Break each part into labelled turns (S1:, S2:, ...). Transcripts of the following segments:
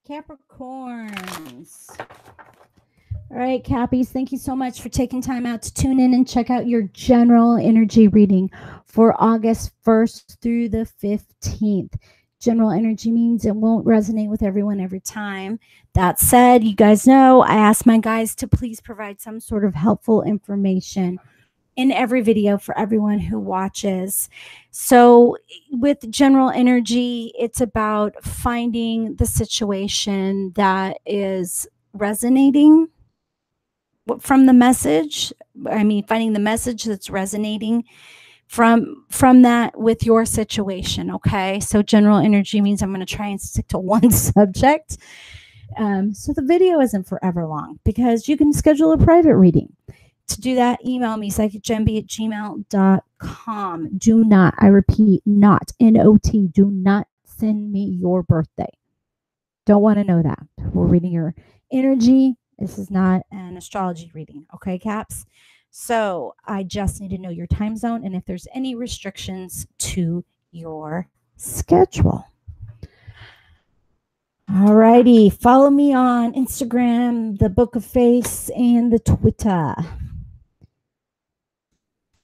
S1: Capricorns. All right, Cappies, thank you so much for taking time out to tune in and check out your general energy reading for August 1st through the 15th. General energy means it won't resonate with everyone every time. That said, you guys know I ask my guys to please provide some sort of helpful information in every video for everyone who watches. So with general energy, it's about finding the situation that is resonating from the message. I mean, finding the message that's resonating from that with your situation. Okay, so general energy means I'm going to try and stick to one subject, so the video isn't forever long, because you can schedule a private reading. To do that, email me, psychicgemby@gmail.com. Do not, I repeat, not, N-O-T, do not send me your birthday. Don't want to know that. We're reading your energy. This is not an astrology reading, okay, Caps? So I just need to know your time zone and if there's any restrictions to your schedule. All righty. Follow me on Instagram, the Book of Face, and the Twitter.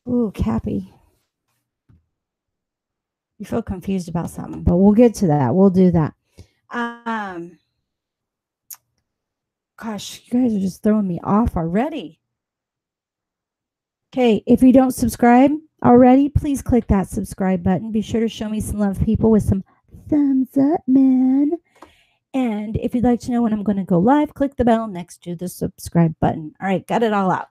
S1: Ooh, Cappy. You feel confused about something, but we'll get to that. We'll do that. Gosh, you guys are just throwing me off already. Okay, if you don't subscribe already, please click that subscribe button. Be sure to show me some love, people, with some thumbs up, man. And if you'd like to know when I'm going to go live, click the bell next to the subscribe button. All right, got it all out.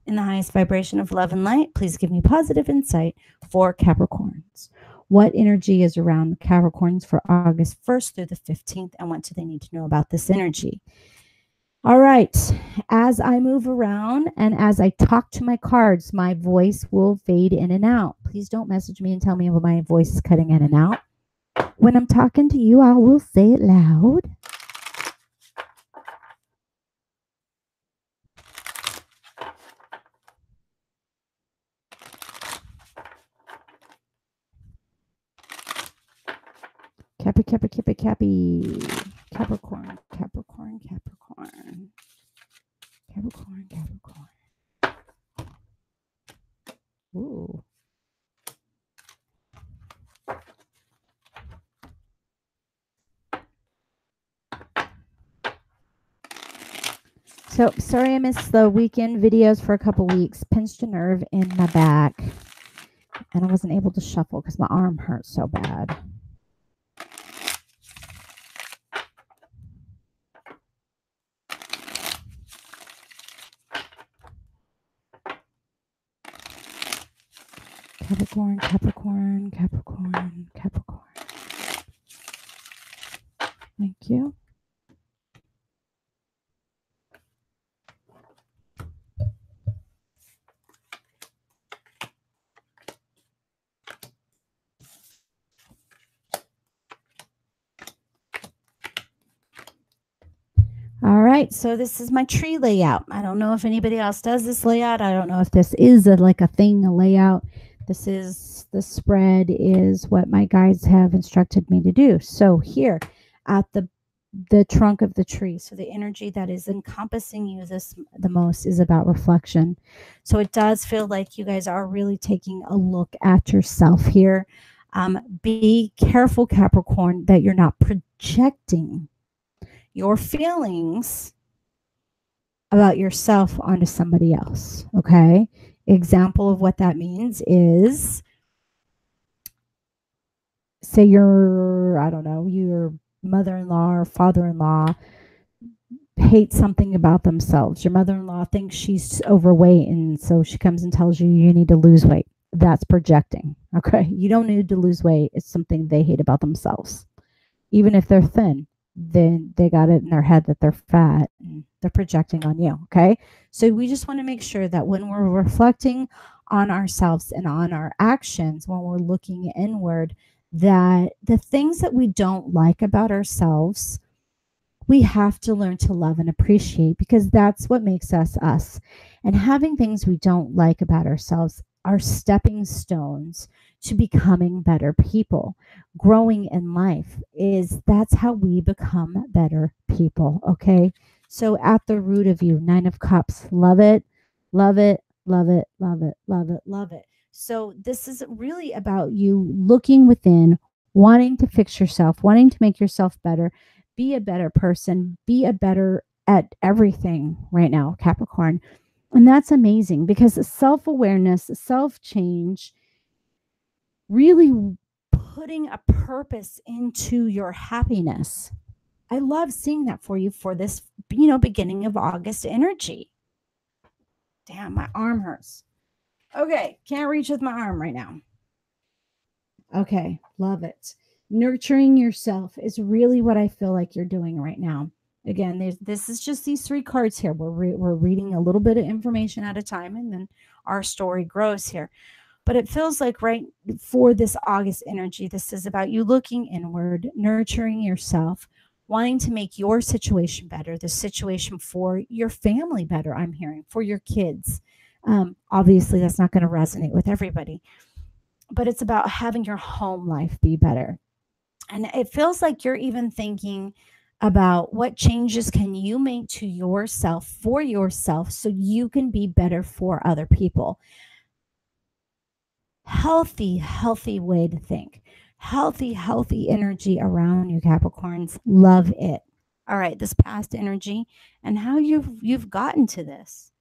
S1: In the highest vibration of love and light, please give me positive insight for Capricorns. What energy is around the Capricorns for August 1st through the 15th, and what do they need to know about this energy? All right, as I move around and as I talk to my cards, my voice will fade in and out. Please don't message me and tell me when my voice is cutting in and out. When I'm talking to you, I will say it loud. Cappy, Cappy, Cappy, Cappy. Capricorn, Capricorn, Capricorn. Capricorn, Capricorn. Ooh. So, sorry I missed the weekend videos for a couple weeks. Pinched a nerve in my back. And I wasn't able to shuffle because my arm hurt so bad. Capricorn, Capricorn, Capricorn, Capricorn. Thank you. All right, so this is my tree layout. I don't know if anybody else does this layout. I don't know if this is a layout. This is the spread is what my guides have instructed me to do. So here at the trunk of the tree, so the energy that is encompassing you the most is about reflection. So it does feel like you guys are really taking a look at yourself here. Be careful, Capricorn, that you're not projecting your feelings about yourself onto somebody else, okay? Example of what that means is, say your mother-in-law or father-in-law hates something about themselves. Your mother-in-law thinks she's overweight, and so she comes and tells you need to lose weight. That's projecting, okay? You don't need to lose weight. It's something they hate about themselves. Even if they're thin, then they got it in their head that they're fat and they're projecting on you, okay? So we just want to make sure that when we're reflecting on ourselves and on our actions, when we're looking inward, that the things that we don't like about ourselves, we have to learn to love and appreciate, because that's what makes us us. And having things we don't like about ourselves are stepping stones to becoming better people. Growing in life is that's how we become better people, okay? So at the root of you, 9 of cups, love it, love it, love it, love it, love it, love it. So this is really about you looking within, wanting to fix yourself, wanting to make yourself better, be a better person, be a better at everything right now, Capricorn. And that's amazing because self awareness, self change, really putting a purpose into your happiness. I love seeing that for you for this, beginning of August energy. Damn, my arm hurts. Okay, can't reach with my arm right now. Okay, love it. Nurturing yourself is really what I feel like you're doing right now. Again, this is just these 3 cards here. We're reading a little bit of information at a time, and then our story grows here. But it feels like right for this August energy, this is about you looking inward, nurturing yourself, wanting to make your situation better, the situation for your family better, I'm hearing, for your kids. Obviously, that's not going to resonate with everybody, but it's about having your home life be better. And it feels like you're even thinking about what changes can you make to yourself for yourself so you can be better for other people. Healthy way to think. Healthy energy around you, Capricorns. Love it. All right, this past energy and how you've gotten to this.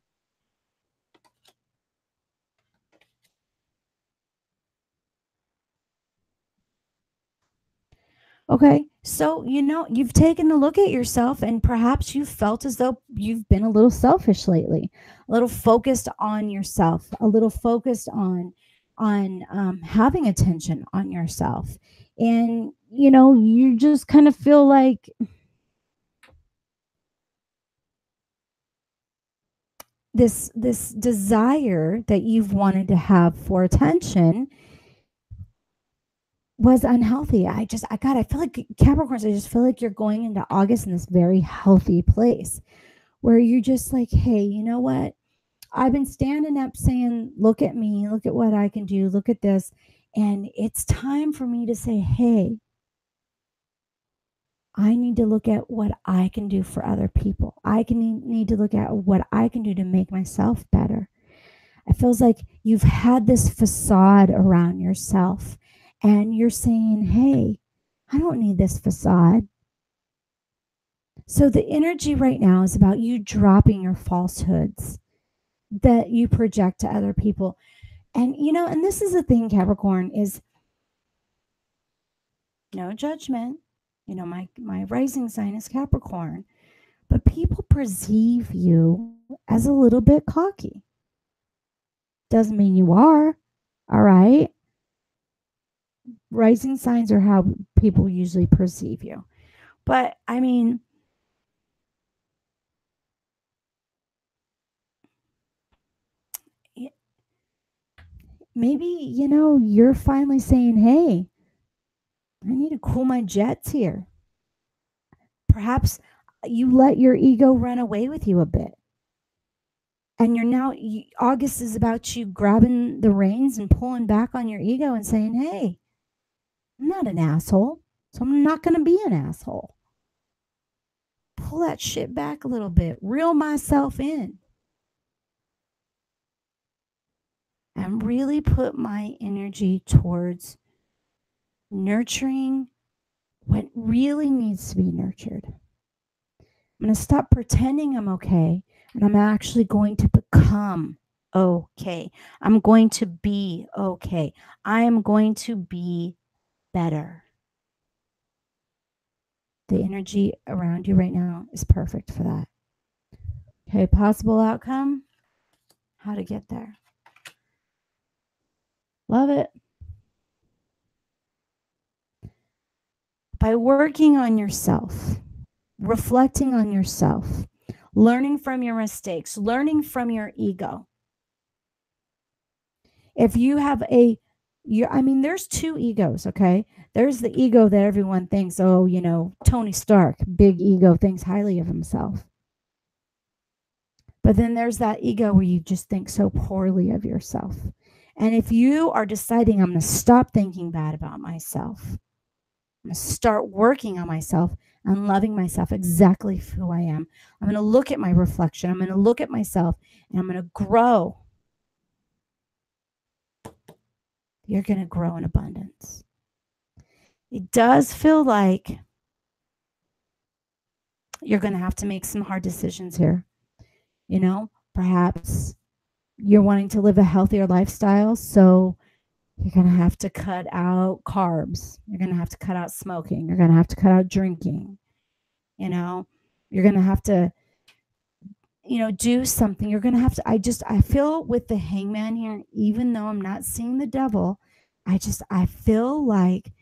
S1: Okay, so you've taken a look at yourself and perhaps you felt as though you've been a little selfish lately, a little focused on yourself, a little focused on having attention on yourself, and you just kind of feel like this desire that you've wanted to have for attention was unhealthy. I feel like Capricorns, I just feel like you're going into August in this very healthy place where you're just like, hey, you know what? I've been standing up saying, look at me, look at what I can do, look at this. And it's time for me to say, hey, I need to look at what I can do for other people. Need to look at what I can do to make myself better. It feels like you've had this facade around yourself and you're saying, hey, I don't need this facade. So the energy right now is about you dropping your falsehoods that you project to other people. And and this is the thing, Capricorn, is no judgment. My rising sign is Capricorn, but people perceive you as a little bit cocky. Doesn't mean you are, all right? Rising signs are how people usually perceive you. But I mean, maybe, you're finally saying, hey, I need to cool my jets here. Perhaps you let your ego run away with you a bit. And August is about you grabbing the reins and pulling back on your ego and saying, hey, I'm not an asshole, so I'm not going to be an asshole. Pull that shit back a little bit, reel myself in, and really put my energy towards nurturing what really needs to be nurtured. I'm going to stop pretending I'm okay, and I'm actually going to become okay. I'm going to be okay. I am going to be better. The energy around you right now is perfect for that. Okay, possible outcome, how to get there. Love it. By working on yourself, reflecting on yourself, learning from your mistakes, learning from your ego. If you have there's 2 egos, okay? There's the ego that everyone thinks, oh, Tony Stark, big ego, thinks highly of himself. But then there's that ego where you just think so poorly of yourself. And if you are deciding, I'm going to stop thinking bad about myself, I'm going to start working on myself and loving myself exactly who I am. I'm going to look at my reflection. I'm going to look at myself and I'm going to grow. You're going to grow in abundance. It does feel like you're going to have to make some hard decisions here. You know, perhaps you're wanting to live a healthier lifestyle, so you're going to have to cut out carbs. You're going to have to cut out smoking. You're going to have to cut out drinking. You know, you're going to have to, do something. You're going to have to, I feel with the hangman here, even though I'm not seeing the devil, I feel like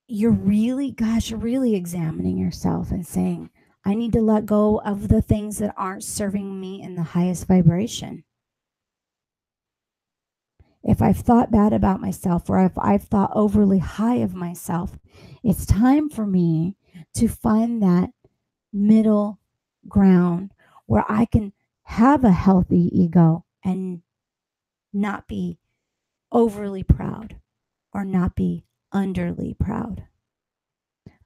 S1: you're really examining yourself and saying, I need to let go of the things that aren't serving me in the highest vibration. If I've thought bad about myself or if I've thought overly high of myself, it's time for me to find that middle ground where I can have a healthy ego and not be overly proud or not be underly proud,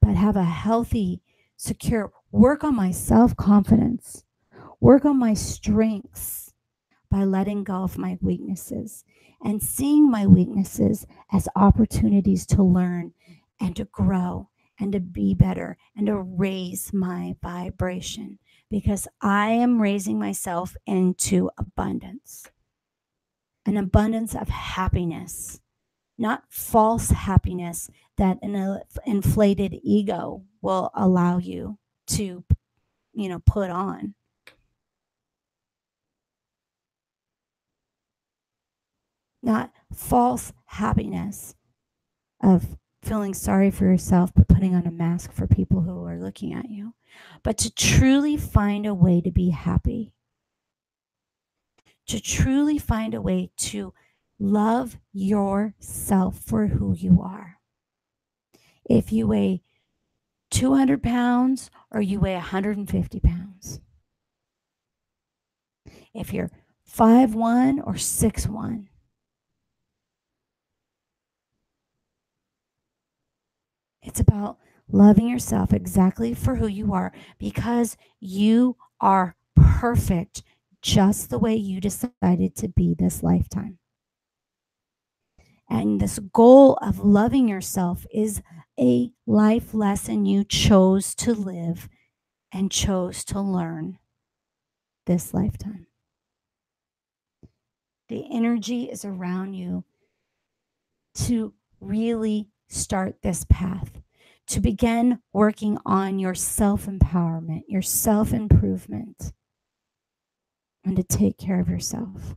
S1: but have a healthy, secure, work on my self-confidence, work on my strengths by letting go of my weaknesses and seeing my weaknesses as opportunities to learn and to grow and to be better and to raise my vibration, because I am raising myself into abundance, an abundance of happiness, not false happiness that an inflated ego will allow you to, put on. Not false happiness of feeling sorry for yourself but putting on a mask for people who are looking at you, but to truly find a way to be happy, to truly find a way to love yourself for who you are. If you weigh 200 pounds or you weigh 150 pounds, if you're 5'1" or 6'1", it's about loving yourself exactly for who you are, because you are perfect just the way you decided to be this lifetime. And this goal of loving yourself is a life lesson you chose to live and chose to learn this lifetime. The energy is around you to really start this path, to begin working on your self-empowerment, your self-improvement, and to take care of yourself.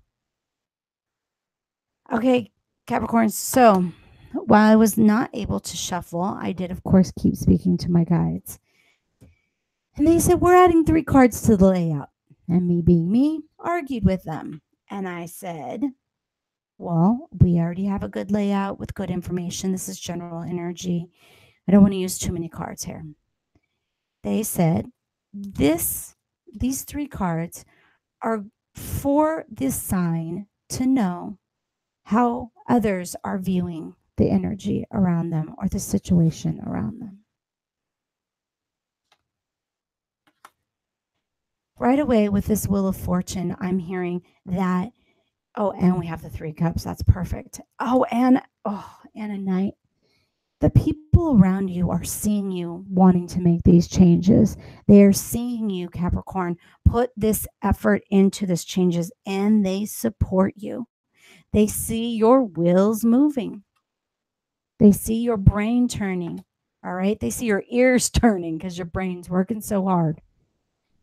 S1: Okay, Capricorn, so while I was not able to shuffle, I did, of course, keep speaking to my guides. And they said, we're adding 3 cards to the layout. And me being me, argued with them. And I said, well, we already have a good layout with good information. This is general energy. I don't want to use too many cards here. They said, these 3 cards are for this sign to know how others are viewing the energy around them or the situation around them. Right away with this Wheel of Fortune, I'm hearing that, and we have the 3 cups. That's perfect. And a Knight. The people around you are seeing you wanting to make these changes. They are seeing you, Capricorn, put this effort into these changes, and they support you. They see your wheels moving. They see your brain turning, all right? They see your ears turning because your brain's working so hard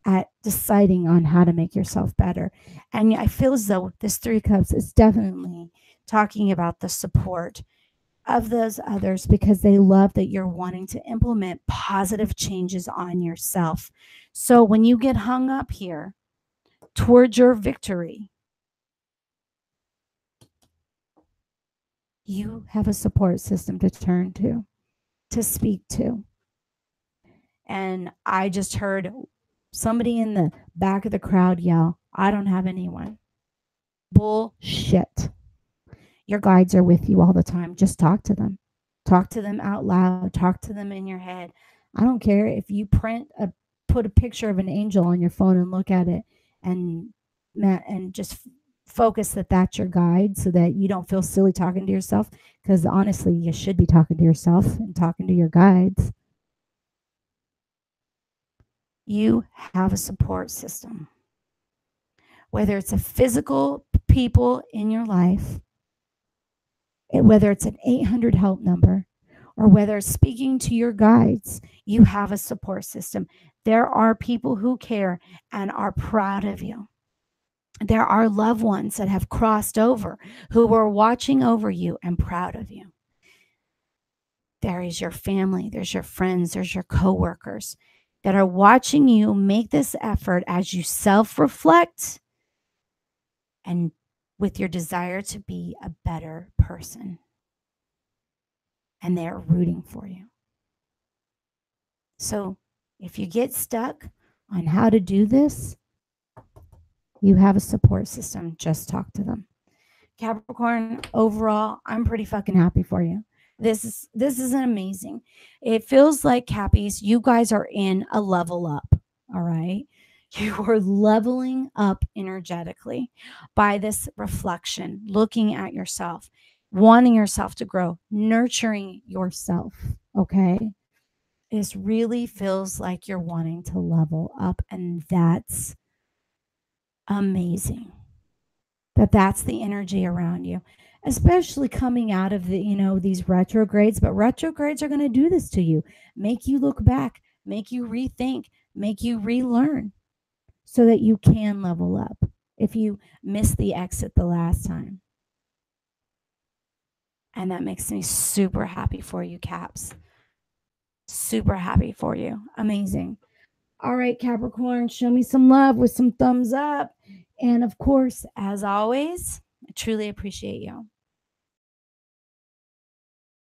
S1: at deciding on how to make yourself better. And I feel as though this 3 cups is definitely talking about the support of those others, because they love that you're wanting to implement positive changes on yourself. So when you get hung up here towards your victory, you have a support system to turn to speak to. And I just heard somebody in the back of the crowd yell, I don't have anyone. Bullshit. Your guides are with you all the time. Just talk to them. Talk to them out loud. Talk to them in your head. I don't care if you put a picture of an angel on your phone and look at it and just focus that that's your guide so that you don't feel silly talking to yourself, because honestly, you should be talking to yourself and talking to your guides. You have a support system. Whether it's a physical people in your life, whether it's an 800 help number, or whether it's speaking to your guides, you have a support system. There are people who care and are proud of you. There are loved ones that have crossed over who are watching over you and proud of you. There is your family, there's your friends, there's your coworkers that are watching you make this effort as you self-reflect and with your desire to be a better person. And they're rooting for you. So if you get stuck on how to do this, you have a support system. Just talk to them. Capricorn, overall, I'm pretty fucking happy for you. This is amazing. It feels like, Cappies, you guys are in a level up. All right. You are leveling up energetically by this reflection, looking at yourself, wanting yourself to grow, nurturing yourself. Okay. This really feels like you're wanting to level up, and that's amazing. That's the energy around you, especially coming out of these retrogrades. But retrogrades are going to do this to you, make you look back, make you rethink, make you relearn so that you can level up if you missed the exit the last time. And that makes me super happy for you, Caps. Super happy for you. Amazing. All right, Capricorn, show me some love with some thumbs up. And of course, as always, I truly appreciate you.